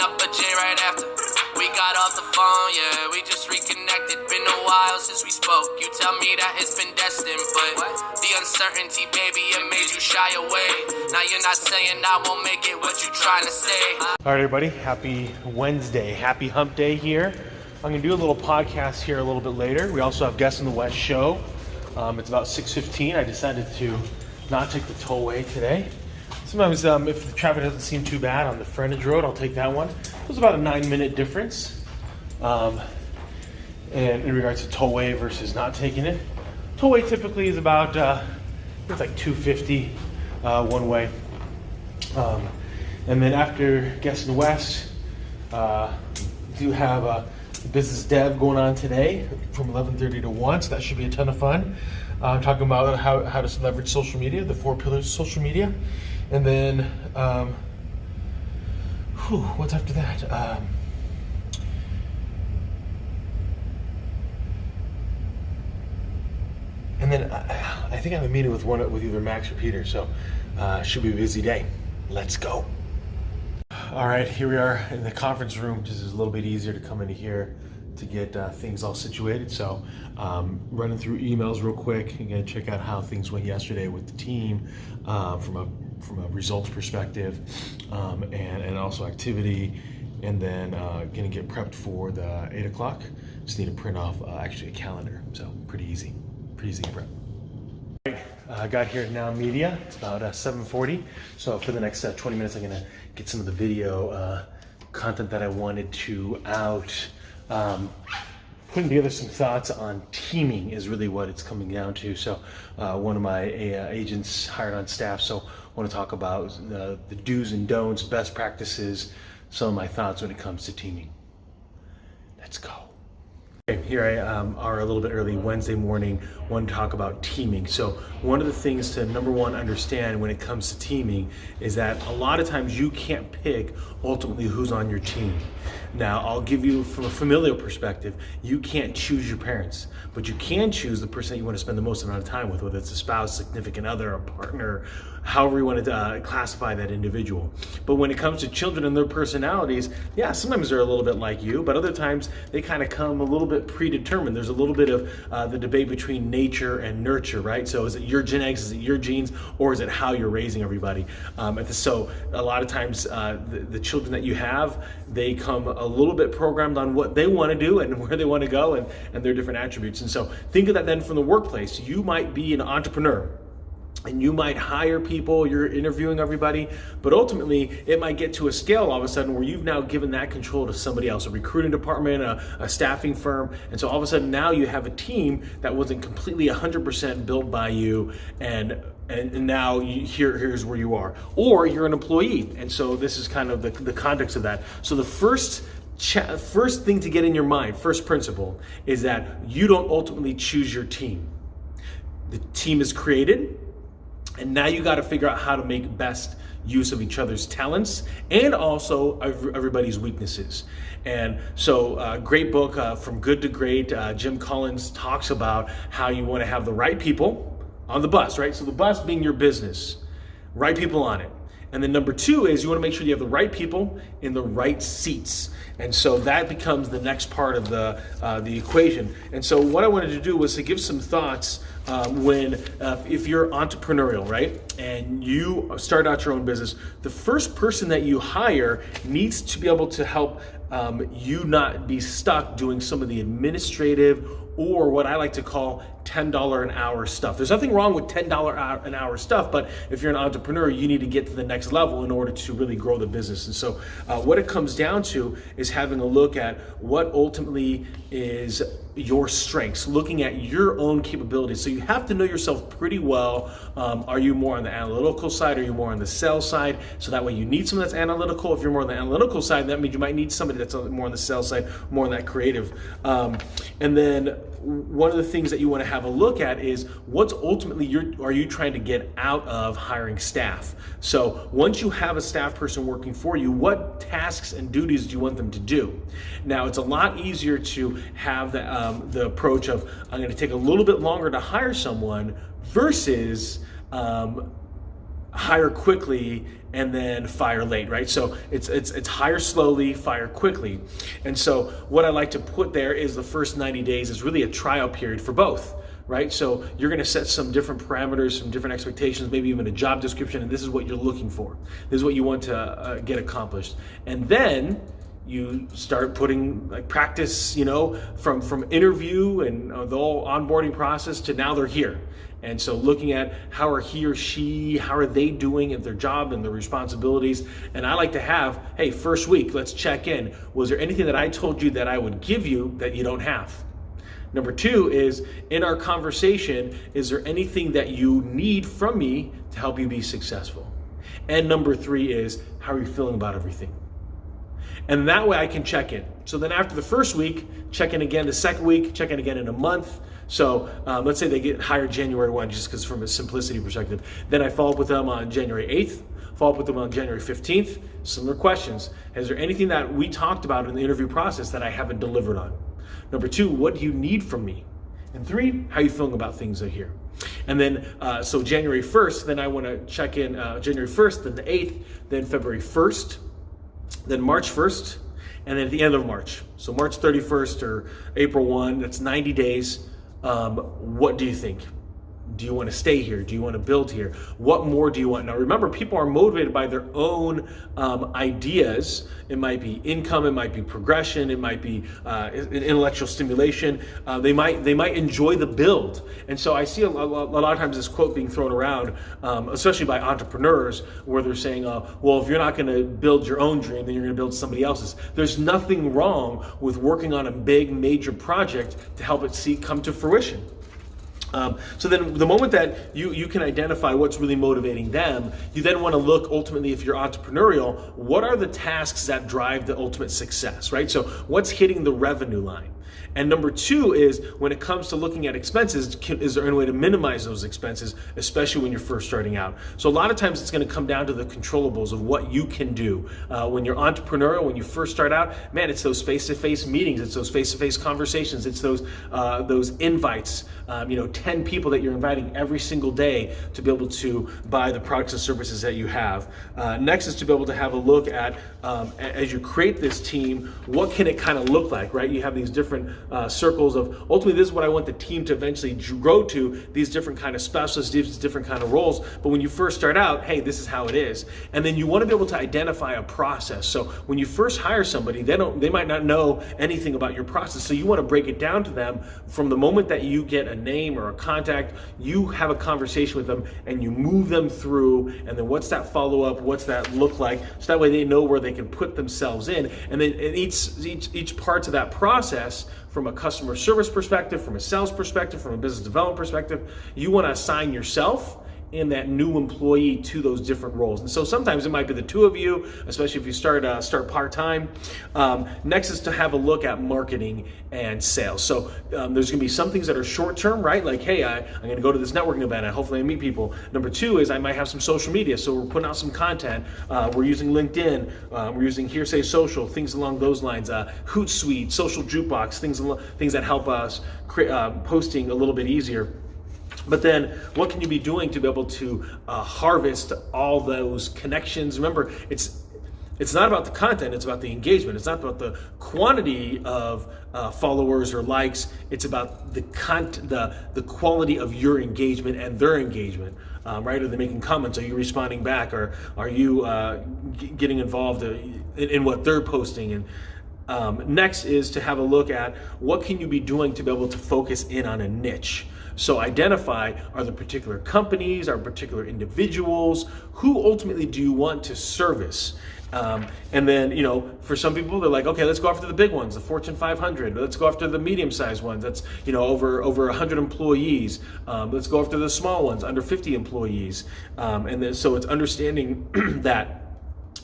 up a J right after. We got off the phone, yeah, we just reconnected. Been a while since we spoke. You tell me that it's been destined, but the uncertainty, baby, it made you shy away. Now you're not saying I won't make it, what you trying to say? All right, everybody, happy Wednesday, happy hump day here. I'm gonna do a little podcast here a little bit later. We also have Guests in the West show. It's about 6:15. I decided to not take the tollway today. Sometimes if the traffic doesn't seem too bad on the frontage road, I'll take that one. There's about a 9-minute difference and in regards to tollway versus not taking it. Tollway typically is about, it's like $2.50 one way. And then after Guests in the West, do have a business dev going on today from 11:30 to 1, so that should be a ton of fun. Talking about how to leverage social media, the 4 pillars of social media. And then, what's after that? And then I think I have a meeting with either Max or Peter, so should be a busy day. Let's go. All right, here we are in the conference room. Just is a little bit easier to come into here to get things all situated. So running through emails real quick. Again, check out how things went yesterday with the team from a results perspective and also activity. And then gonna get prepped for the 8 o'clock. Just need to print off actually a calendar. So pretty easy to prep. I got here at Now Media. It's about 7:40. So for the next 20 minutes, I'm gonna get some of the video content that I wanted to out. Putting together some thoughts on teaming is really what it's coming down to. So one of my agents hired on staff, so I want to talk about the do's and don'ts, best practices, some of my thoughts when it comes to teaming. Let's go. Okay, here I are a little bit early Wednesday morning, want to talk about teaming. So one of the things to number one understand when it comes to teaming is that a lot of times you can't pick ultimately who's on your team. Now I'll give you from a familial perspective, you can't choose your parents, but you can choose the person that you want to spend the most amount of time with, whether it's a spouse, significant other, a partner, however you want to classify that individual. But when it comes to children and their personalities, yeah, sometimes they're a little bit like you, but other times they kind of come a little bit predetermined. There's a little bit of the debate between nature and nurture, right? So is it your genetics, is it your genes, or is it how you're raising everybody? So a lot of times the children that you have, they come a little bit programmed on what they want to do and where they want to go and their different attributes. And so think of that then from the workplace. You might be an entrepreneur, and you might hire people, you're interviewing everybody, but ultimately it might get to a scale all of a sudden where you've now given that control to somebody else, a recruiting department, a staffing firm. And so all of a sudden now you have a team that wasn't completely 100% built by you, and now here's where you are. Or you're an employee, and so this is kind of the context of that. So the first thing to get in your mind, first principle, is that you don't ultimately choose your team. The team is created, and now you got to figure out how to make best use of each other's talents and also everybody's weaknesses. And so great book, From Good to Great. Jim Collins talks about how you want to have the right people on the bus, right? So the bus being your business, right people on it. And then number 2 is you want to make sure you have the right people in the right seats. And so that becomes the next part of the equation. And so what I wanted to do was to give some thoughts if you're entrepreneurial, right? And you start out your own business, the first person that you hire needs to be able to help you not be stuck doing some of the administrative or what I like to call $10 an hour stuff. There's nothing wrong with $10 an hour stuff, but if you're an entrepreneur, you need to get to the next level in order to really grow the business. And so what it comes down to is having a look at what ultimately is your strengths, looking at your own capabilities. So you have to know yourself pretty well. Are you more on the analytical side? Are you more on the sales side? So that way you need someone that's analytical. If you're more on the analytical side, that means you might need somebody that's more on the sales side, more on that creative. And then one of the things that you want to have a look at is what's ultimately are you trying to get out of hiring staff. So once you have a staff person working for you, what tasks and duties do you want them to do? Now it's a lot easier to have the approach of I'm going to take a little bit longer to hire someone versus hire quickly and then fire late, right? So it's hire slowly, fire quickly. And so what I like to put there is the first 90 days is really a trial period for both, right? So you're going to set some different parameters, some different expectations, maybe even a job description, and this is what you're looking for. This is what you want to get accomplished. And then you start putting like practice, from interview and the whole onboarding process to now they're here. And so looking at how are he or she, how are they doing at their job and their responsibilities. And I like to have, hey, first week, let's check in. Was there anything that I told you that I would give you that you don't have? Number two is, in our conversation, is there anything that you need from me to help you be successful? And number three is, how are you feeling about everything? And that way I can check in. So then after the first week, check in again the second week, check in again in a month. So let's say they get hired January 1, just because from a simplicity perspective. Then I follow up with them on January 8th, follow up with them on January 15th, similar questions. Is there anything that we talked about in the interview process that I haven't delivered on? Number two, what do you need from me? And three, how are you feeling about things that are here? And then, so January 1st, then I want to check in January 1st, then the 8th, then February 1st, then March 1st, and then at the end of March. So March 31st or April 1, that's 90 days. What do you think? Do you want to stay here? Do you want to build here? What more do you want? Now remember, people are motivated by their own ideas. It might be income, it might be progression, it might be intellectual stimulation. They might enjoy the build. And so I see a lot of times this quote being thrown around, especially by entrepreneurs, where they're saying, well, if you're not going to build your own dream, then you're going to build somebody else's. There's nothing wrong with working on a big major project to help it come to fruition. So then the moment that you can identify what's really motivating them, you then want to look ultimately, if you're entrepreneurial, what are the tasks that drive the ultimate success, right? So what's hitting the revenue line? And number two is, when it comes to looking at expenses, is there any way to minimize those expenses, especially when you're first starting out? So a lot of times it's going to come down to the controllables of what you can do. When you're entrepreneurial, when you first start out, man, it's those face-to-face meetings, it's those face-to-face conversations, it's those invites, 10 people that you're inviting every single day to be able to buy the products and services that you have. Next is to be able to have a look at, as you create this team, what can it kind of look like, right? You have these different circles of, ultimately this is what I want the team to eventually grow to, these different kind of specialists, these different kind of roles. But when you first start out, hey, this is how it is. And then you want to be able to identify a process. So when you first hire somebody, they might not know anything about your process. So you want to break it down to them from the moment that you get a name or a contact, you have a conversation with them and you move them through, and then what's that follow-up, what's that look like, so that way they know where they can put themselves in. And then in each parts of that process, from a customer service perspective, from a sales perspective, from a business development perspective, you want to assign yourself and that new employee to those different roles. And so sometimes it might be the two of you, especially if you start part-time. Next is to have a look at marketing and sales. So there's gonna be some things that are short-term, right? Like, hey, I'm gonna go to this networking event and hopefully I meet people. Number two is I might have some social media. So we're putting out some content. We're using LinkedIn. We're using Hearsay Social, things along those lines. Hootsuite, Social Jukebox, things that help us posting a little bit easier. But then what can you be doing to be able to harvest all those connections? Remember, it's not about the content, it's about the engagement. It's not about the quantity of followers or likes. It's about the quality of your engagement and their engagement, right? Are they making comments? Are you responding back? Or are you getting involved in what they're posting? And next is to have a look at what can you be doing to be able to focus in on a niche. So identify, are there particular companies, are particular individuals, who ultimately do you want to service? And then, for some people, they're like, okay, let's go after the big ones, the Fortune 500. Let's go after the medium-sized ones. That's, over 100 employees. Let's go after the small ones, under 50 employees. And then, so it's understanding that.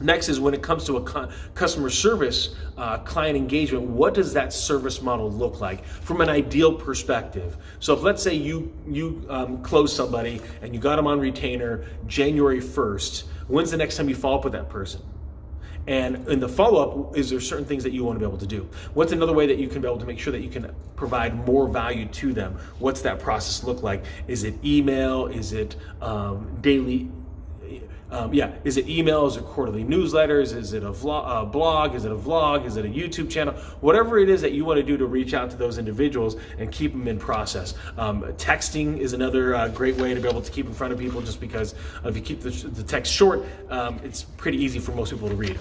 Next is when it comes to a customer service, client engagement, what does that service model look like from an ideal perspective? So if, let's say you close somebody and you got them on retainer January 1st, when's the next time you follow up with that person? And in the follow-up, is there certain things that you want to be able to do? What's another way that you can be able to make sure that you can provide more value to them? What's that process look like? Is it email? Is it daily Is it emails? Is it quarterly newsletters? Is it a blog? Is it a vlog? Is it a YouTube channel? Whatever it is that you want to do to reach out to those individuals and keep them in process. Texting is another great way to be able to keep in front of people, just because if you keep the text short, it's pretty easy for most people to read.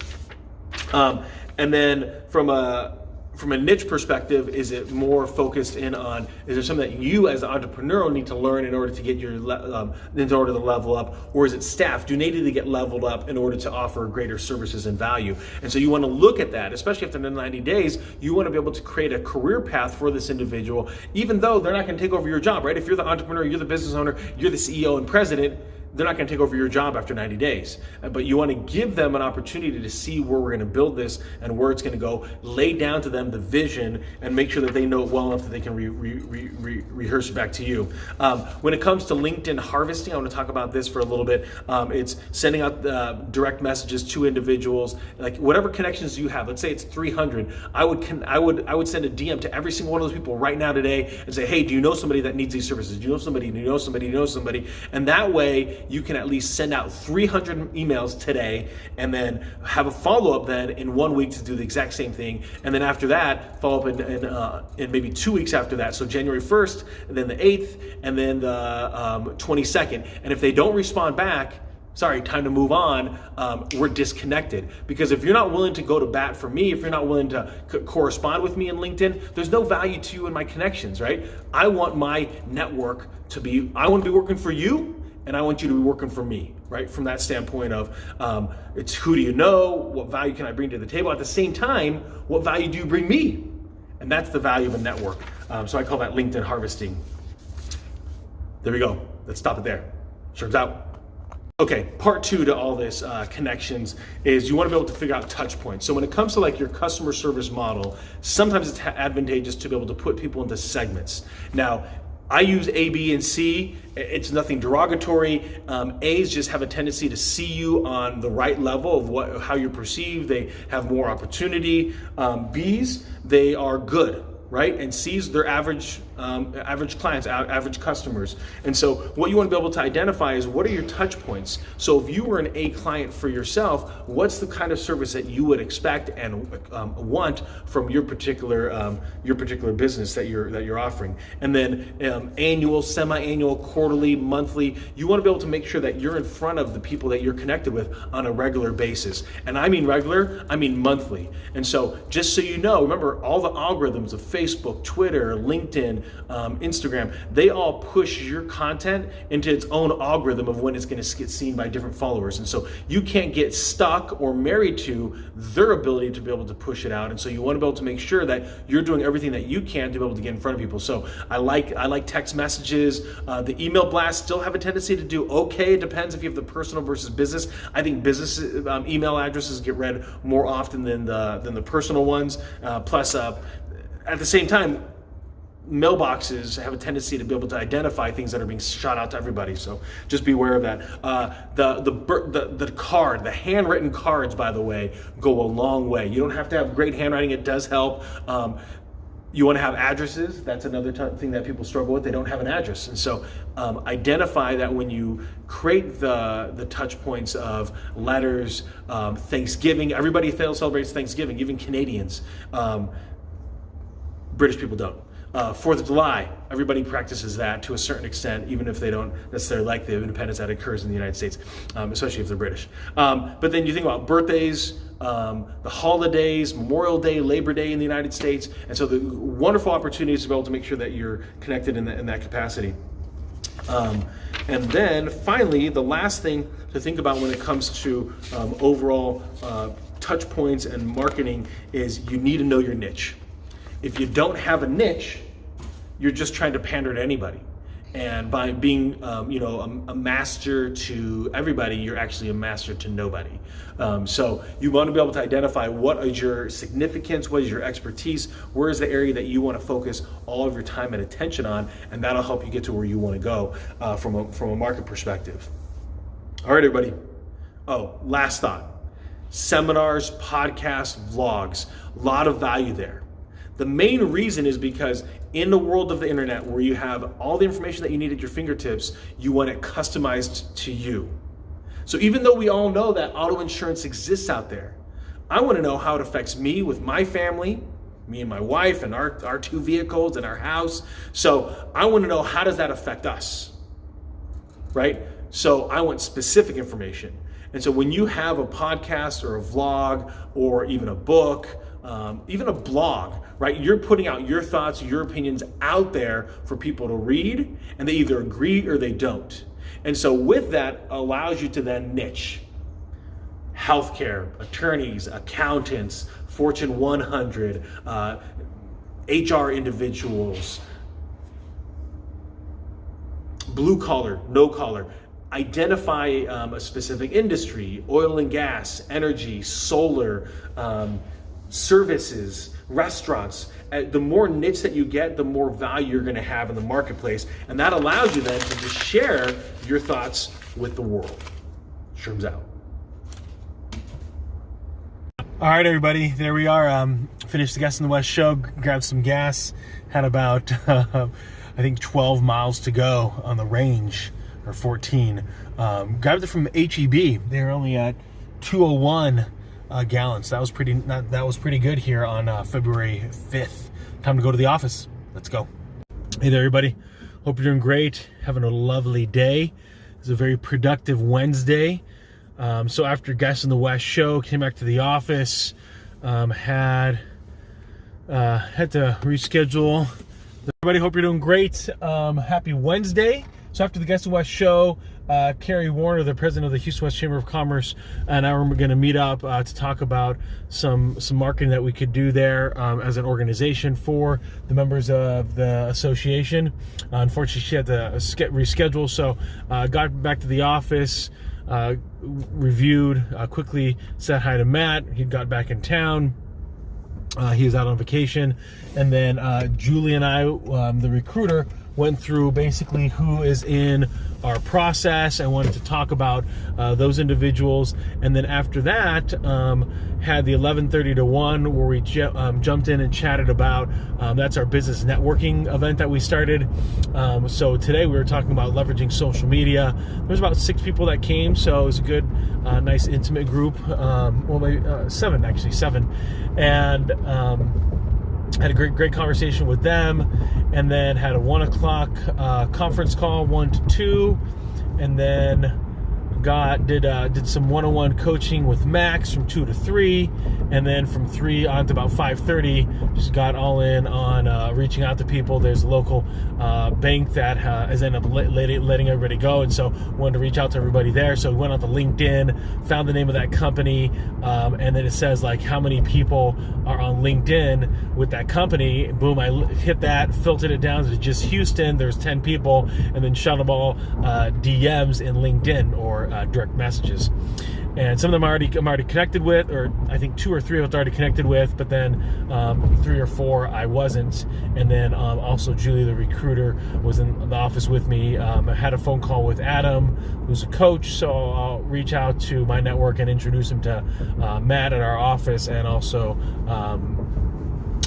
And then from a niche perspective, is it more focused in on, is there something that you as an entrepreneur need to learn in order to get in order to level up, or is it staff? Do they need to get leveled up in order to offer greater services and value? And so you want to look at that, especially after the 90 days, you want to be able to create a career path for this individual, even though they're not going to take over your job, right? If you're the entrepreneur, you're the business owner, you're the CEO and president, they're not going to take over your job after 90 days. But you want to give them an opportunity to see where we're going to build this and where it's going to go. Lay down to them the vision and make sure that they know it well enough that they can rehearse it back to you. When it comes to LinkedIn harvesting, I want to talk about this for a little bit. It's sending out direct messages to individuals, like whatever connections you have. Let's say it's 300. I would send a DM to every single one of those people right now today and say, hey, do you know somebody that needs these services? Do you know somebody? Do you know somebody? Do you know somebody? And that way, you can at least send out 300 emails today and then have a follow-up then in 1 week to do the exact same thing. And then after that, follow up in maybe 2 weeks after that. So January 1st, and then the 8th, and then the 22nd. And if they don't respond back, sorry, time to move on, we're disconnected. Because if you're not willing to go to bat for me, if you're not willing to correspond with me in LinkedIn, there's no value to you in my connections, right? I want my network to be, I want to be working for you, and I want you to be working for me, right? From that standpoint of, it's who do you know? What value can I bring to the table? At the same time, what value do you bring me? And that's the value of a network. So I call that LinkedIn harvesting. There we go. Let's stop it there. Sherm's out. Okay, part two to all this connections is you want to be able to figure out touch points. So when it comes to like your customer service model, sometimes it's advantageous to be able to put people into segments. Now, I use A, B, and C. It's nothing derogatory. A's just have a tendency to see you on the right level of how you're perceived. They have more opportunity. B's, they are good, right? And C's, they're average clients, average customers. And so what you want to be able to identify is, what are your touch points? So if you were an A client for yourself, what's the kind of service that you would expect and want from your particular business that you're offering? And then annual, semi-annual, quarterly, monthly, you want to be able to make sure that you're in front of the people that you're connected with on a regular basis. And I mean regular, I mean monthly. And so just so you know, remember all the algorithms of Facebook, Twitter, LinkedIn, Instagram, they all push your content into its own algorithm of when it's going to get seen by different followers. And so you can't get stuck or married to their ability to be able to push it out. And so you want to be able to make sure that you're doing everything that you can to be able to get in front of people. So I like text messages. The email blasts still have a tendency to do okay. It depends if you have the personal versus business. I think business email addresses get read more often than the personal ones. Plus, at the same time, mailboxes have a tendency to be able to identify things that are being shot out to everybody. So just be aware of that. The handwritten cards, by the way, go a long way. You don't have to have great handwriting. It does help. You want to have addresses. That's another thing that people struggle with. They don't have an address. And so identify that when you create the touch points of letters, Thanksgiving. Everybody celebrates Thanksgiving, even Canadians. British people don't. 4th of July, everybody practices that to a certain extent, even if they don't necessarily like the independence that occurs in the United States, especially if they're British. But then you think about birthdays, the holidays, Memorial Day, Labor Day in the United States. And so the wonderful opportunities to be able to make sure that you're connected in that capacity. And then finally, the last thing to think about when it comes to overall touch points and marketing is you need to know your niche. If you don't have a niche, you're just trying to pander to anybody. And by being, a master to everybody, you're actually a master to nobody. So you want to be able to identify what is your significance, what is your expertise, where is the area that you want to focus all of your time and attention on, and that'll help you get to where you want to go from a market perspective. All right, everybody. Oh, last thought. Seminars, podcasts, vlogs, a lot of value there. The main reason is because in the world of the internet, where you have all the information that you need at your fingertips, you want it customized to you. So even though we all know that auto insurance exists out there, I want to know how it affects me with my family, me and my wife and our two vehicles and our house. So I want to know, how does that affect us, right? So I want specific information. And so when you have a podcast or a vlog or even a book, even a blog, right? You're putting out your thoughts, your opinions out there for people to read, and they either agree or they don't. And so with that allows you to then niche. Healthcare, attorneys, accountants, Fortune 100, HR individuals, blue collar, no collar. Identify a specific industry: oil and gas, energy, solar, services, restaurants. The more niche that you get, the more value you're going to have in the marketplace. And that allows you then to just share your thoughts with the world. Sherm's out. All right, everybody, there we are. Finished the Guest in the West show, grabbed some gas, had about, I think 12 miles to go on the range, or 14. Grabbed it from HEB. They're only at 201 gallons. That was pretty good here on February 5th. Time to go to the office. Let's go. Hey there, everybody. Hope you're doing great. Having a lovely day. It's a very productive Wednesday. So after Guest in the West show, came back to the office, had to reschedule. Everybody, hope you're doing great. Happy Wednesday. So after the Guest in the West show, Carrie Warner, the president of the Houston West Chamber of Commerce, and I were going to meet up to talk about some marketing that we could do there as an organization for the members of the association. Unfortunately, she had to reschedule, so got back to the office, reviewed, quickly said hi to Matt. He got back in town. He was out on vacation. And then Julie and I, the recruiter, went through basically who is in our process. I wanted to talk about those individuals. And then after that, had the 11:30 to 1 where we jumped in and chatted about, that's our business networking event that we started. So today we were talking about leveraging social media. There's about 6 people that came, so it was a good, nice intimate group. Well, maybe 7 actually, 7. And had a great conversation with them, and then had a 1 o'clock conference call, 1 to 2, and then did some one-on-one coaching with Max from 2 to 3, and then from 3 on to about 5:30, just got all in on reaching out to people. There's a local bank that has ended up letting everybody go, and so wanted to reach out to everybody there. So we went on to LinkedIn, found the name of that company, and then it says like how many people are on LinkedIn with that company. Boom, I hit that, filtered it down to just Houston. There's 10 people, and then shot them all DMs in LinkedIn or direct messages. And some of them I'm already connected with, or I think 2 or 3 of them already connected with, but then 3 or 4 I wasn't. And then also Julie, the recruiter, was in the office with me. I had a phone call with Adam, who's a coach, so I'll reach out to my network and introduce him to Matt at our office, and also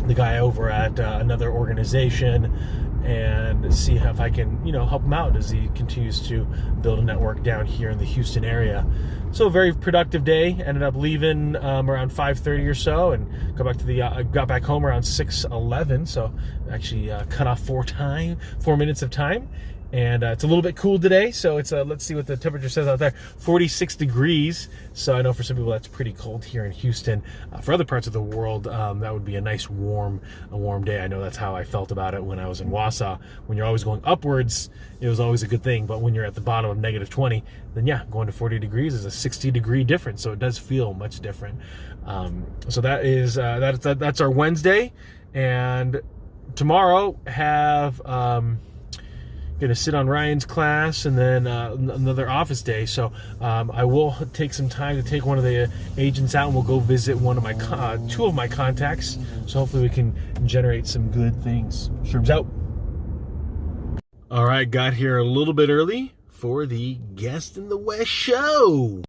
the guy over at another organization, and see if I can, help him out as he continues to build a network down here in the Houston area. So a very productive day. Ended up leaving around 5:30 or so, and got back home around 6:11. So actually cut off 4 minutes of time. And it's a little bit cool today, so it's let's see what the temperature says out there. 46 degrees. So I know for some people that's pretty cold here in Houston. For other parts of the world, that would be a nice warm day. I know that's how I felt about it when I was in Wausau. When you're always going upwards, it was always a good thing. But when you're at the bottom of negative 20, then yeah, going to 40 degrees is a 60-degree difference. So it does feel much different. So that is that's our Wednesday, and tomorrow have. Going to sit on Ryan's class, and then another office day. So I will take some time to take one of the agents out, and we'll go visit one of my 2 of my contacts. So hopefully we can generate some good things. Sherm's out. All right, got here a little bit early for the Guest in the West show.